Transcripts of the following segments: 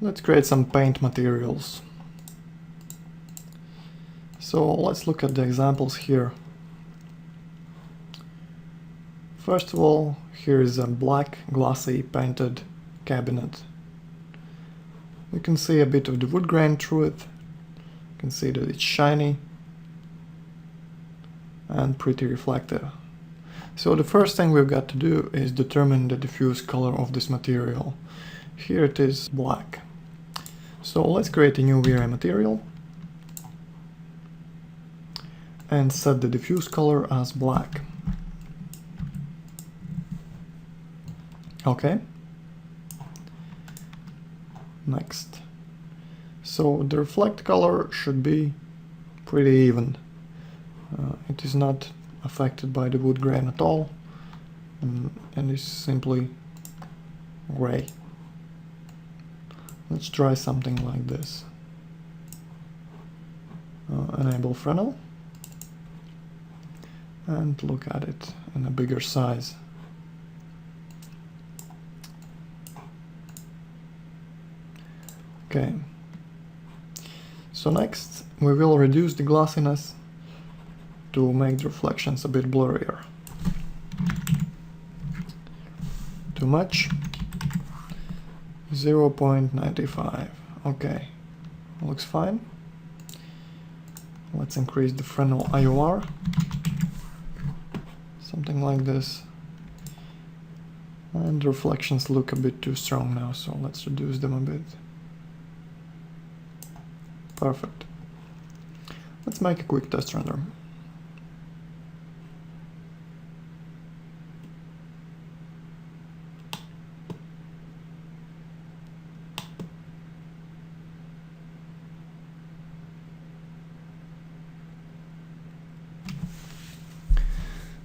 Let's create some paint materials. So let's look at the examples here. First of all, here is a black glossy painted cabinet. We can see a bit of the wood grain through it. You can see that it's shiny and pretty reflective. So the first thing we've got to do is determine the diffuse color of this material. Here it is black. So let's create a new VRA material and set the diffuse color as black. Okay. Next. So the reflect color should be pretty even. It is not affected by the wood grain at all, and is simply gray. Let's try something like this. Enable Fresnel and look at it in a bigger size. Okay. So next we will reduce the glossiness to make the reflections a bit blurrier. Too much? 0.95. Okay, looks fine. Let's increase the Fresnel IOR. Something like this. And the reflections look a bit too strong now, so let's reduce them a bit. Perfect. Let's make a quick test render.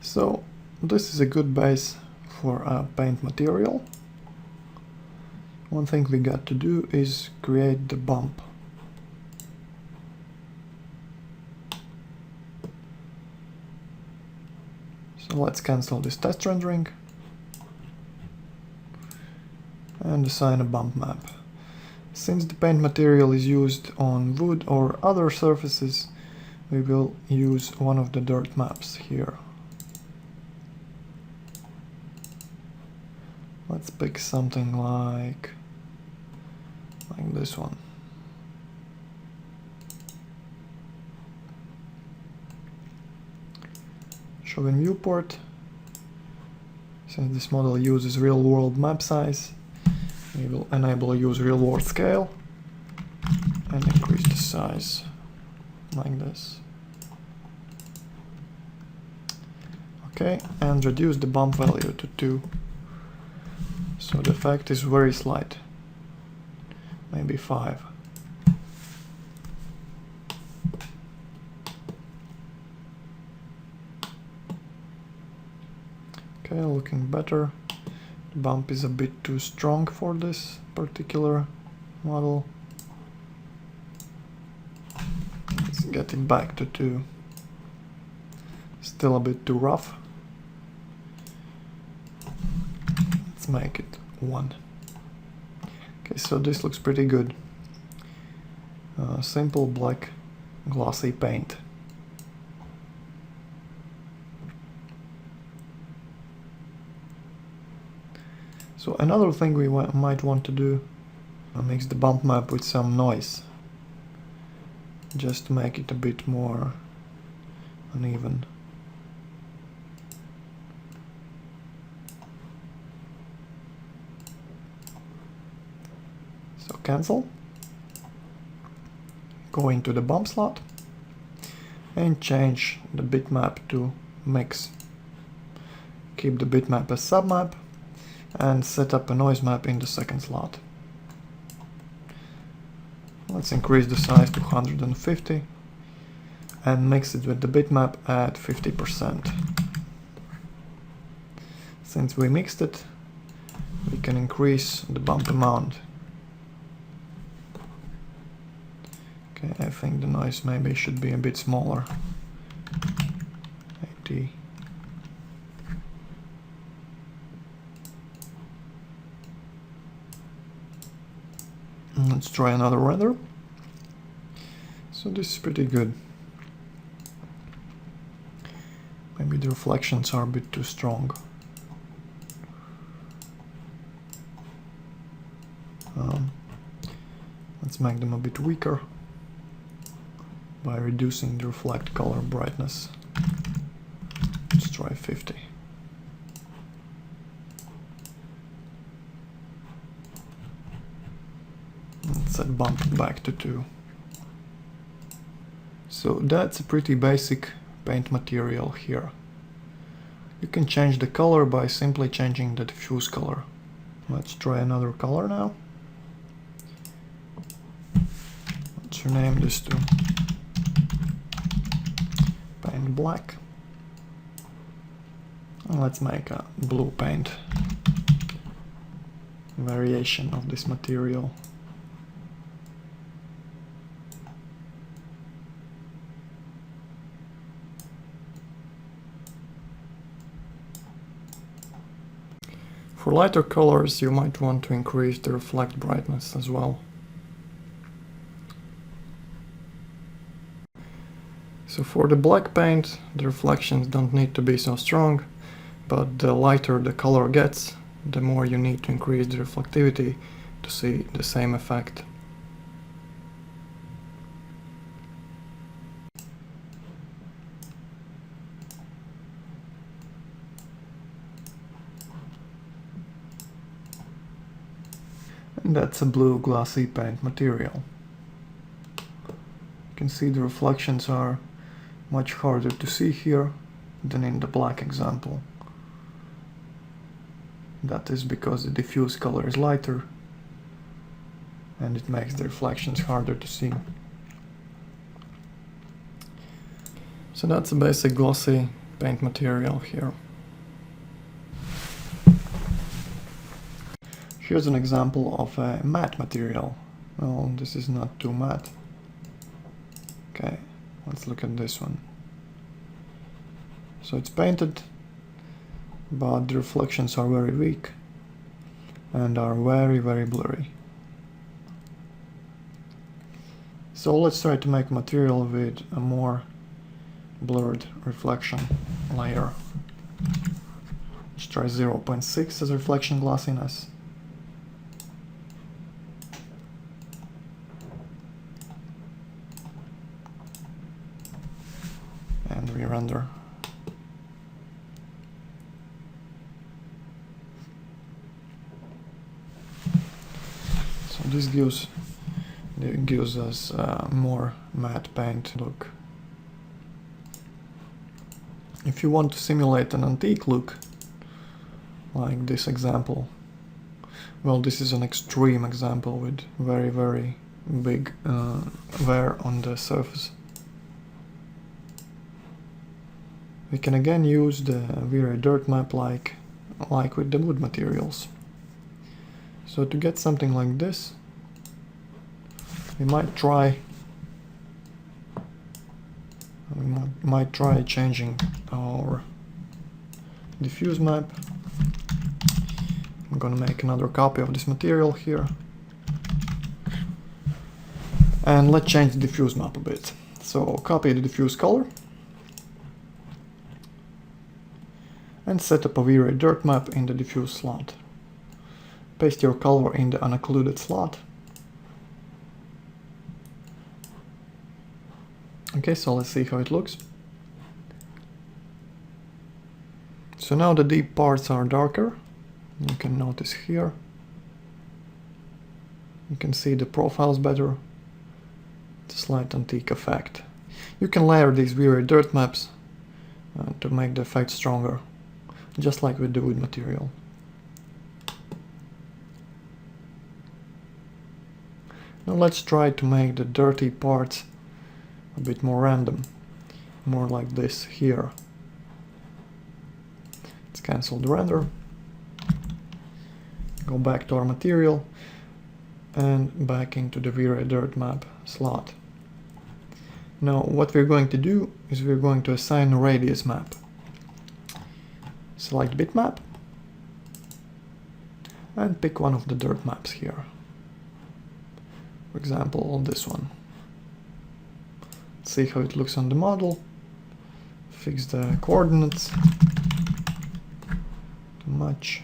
So this is a good base for a paint material. One thing we got to do is create the bump. So let's cancel this test rendering and assign a bump map. Since the paint material is used on wood or other surfaces, we will use one of the dirt maps here. Let's pick something like this one. Show in viewport. Since this model uses real-world map size, we will enable use real-world scale and increase the size like this. Okay, and reduce the bump value to 2. So the effect is very slight, maybe 5. Okay, looking better. The bump is a bit too strong for this particular model. Let's get it back to 2. Still a bit too rough. Let's make it 1. Okay, so this looks pretty good. Simple black glossy paint. So another thing we might want to do, mix the bump map with some noise, just to make it a bit more uneven. So cancel, go into the bump slot and change the bitmap to mix. Keep the bitmap as submap and set up a noise map in the second slot. Let's increase the size to 150 and mix it with the bitmap at 50%. Since we mixed it, we can increase the bump amount. Okay, I think the noise maybe should be a bit smaller. 80. Let's try another render. So this is pretty good. Maybe the reflections are a bit too strong. Let's make them a bit weaker by reducing the reflect color brightness. Let's try 50. Let's set bump back to 2. So that's a pretty basic paint material here. You can change the color by simply changing the diffuse color. Let's try another color now. Let's rename this to paint black. And let's make a blue paint variation of this material. For lighter colors, you might want to increase the reflect brightness as well. So for the black paint, the reflections don't need to be so strong, but the lighter the color gets, the more you need to increase the reflectivity to see the same effect. And that's a blue glossy paint material. You can see the reflections are much harder to see here than in the black example. That is because the diffuse color is lighter and it makes the reflections harder to see. So that's a basic glossy paint material here. Here's an example of a matte material. Well, this is not too matte. Okay, let's look at this one. So it's painted, but the reflections are very weak and are very, very blurry. So let's try to make material with a more blurred reflection layer. Let's try 0.6 as reflection glossiness. And re-render. So this gives us a more matte paint look. If you want to simulate an antique look, like this example, well, this is an extreme example with very, very big wear on the surface. We can again use the V-Ray dirt map like with the wood materials. So to get something like this, we might try changing our diffuse map. I'm gonna make another copy of this material here. And let's change the diffuse map a bit. So copy the diffuse color. And set up a V-Ray dirt map in the diffuse slot. Paste your color in the unoccluded slot. Okay, so let's see how it looks. So now the deep parts are darker. You can notice here. You can see the profiles better. It's a slight antique effect. You can layer these V-Ray dirt maps to make the effect stronger, just like with the wood material. Now let's try to make the dirty parts a bit more random, more like this here. Let's cancel the render, go back to our material and back into the V-Ray dirt map slot. Now what we're going to do is we're going to assign a radius map. Select bitmap and pick one of the dirt maps here. For example, this one. See how it looks on the model. Fix the coordinates. Too much.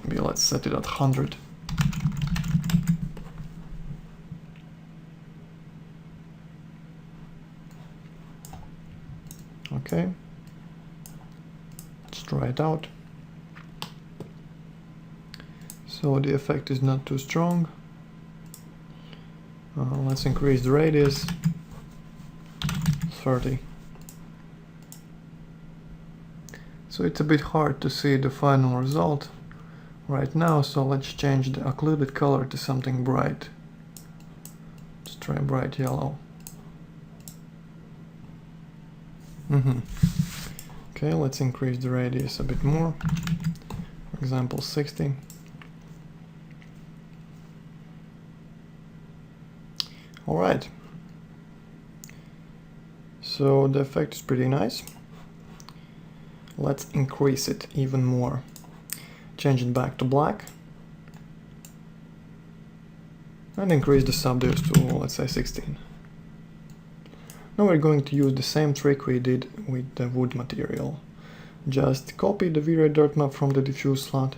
Maybe let's set it at 100. Okay. Let's try it out. So the effect is not too strong. Let's increase the radius. 30. So it's a bit hard to see the final result right now, so let's change the occluded color to something bright. Let's try bright yellow. Okay, let's increase the radius a bit more. For example, 60. Alright. So the effect is pretty nice. Let's increase it even more. Change it back to black. And increase the subdials to, let's say, 16. Now we're going to use the same trick we did with the wood material. Just copy the V-Ray dirt map from the diffuse slot,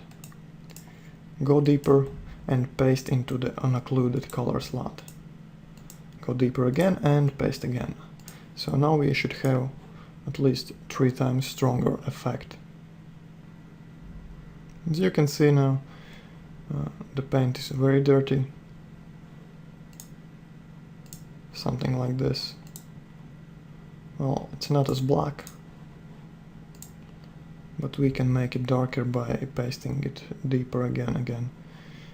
go deeper and paste into the unoccluded color slot. Go deeper again and paste again. So now we should have at least 3 times stronger effect. As you can see now, the paint is very dirty. Something like this. Well, it's not as black, but we can make it darker by pasting it deeper again,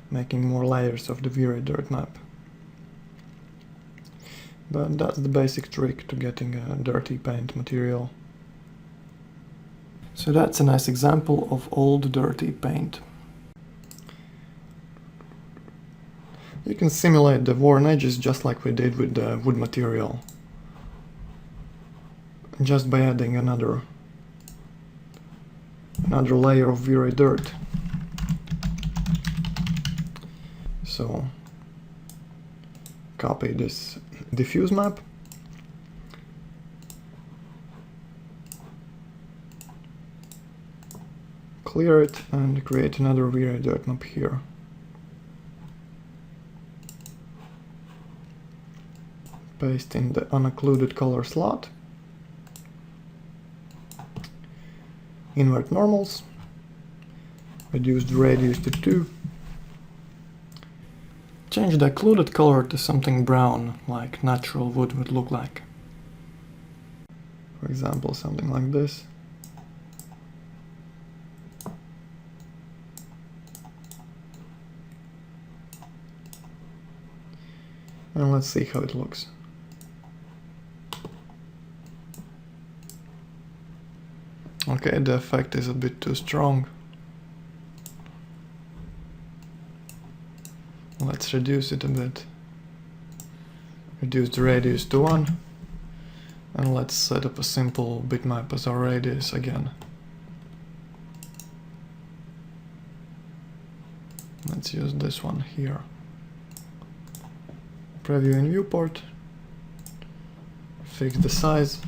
making more layers of the V-Ray dirt map. But that's the basic trick to getting a dirty paint material. So that's a nice example of old dirty paint. You can simulate the worn edges just like we did with the wood material, just by adding another layer of V-Ray dirt. So copy this diffuse map, clear it and create another V-Ray dirt map here. Paste in the unoccluded color slot. Invert normals. Reduce the radius to 2. Change the occluded color to something brown, like natural wood would look like. For example, something like this. And let's see how it looks. Okay, the effect is a bit too strong. Let's reduce it a bit. Reduce the radius to 1. And let's set up a simple bitmap as our radius again. Let's use this one here. Preview in viewport. Fix the size.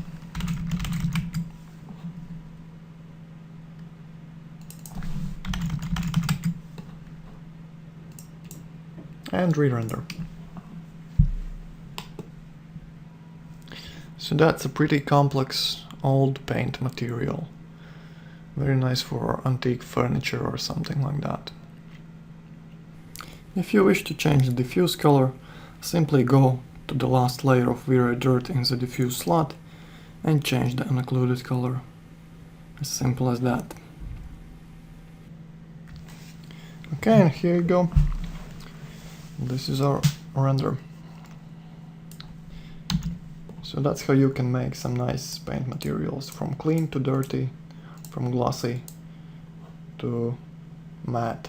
And re-render. So that's a pretty complex old paint material. Very nice for antique furniture or something like that. If you wish to change the diffuse color, simply go to the last layer of V-Ray dirt in the diffuse slot and change the unoccluded color. As simple as that. Okay, and here you go. This is our render. So that's how you can make some nice paint materials, from clean to dirty, from glossy to matte.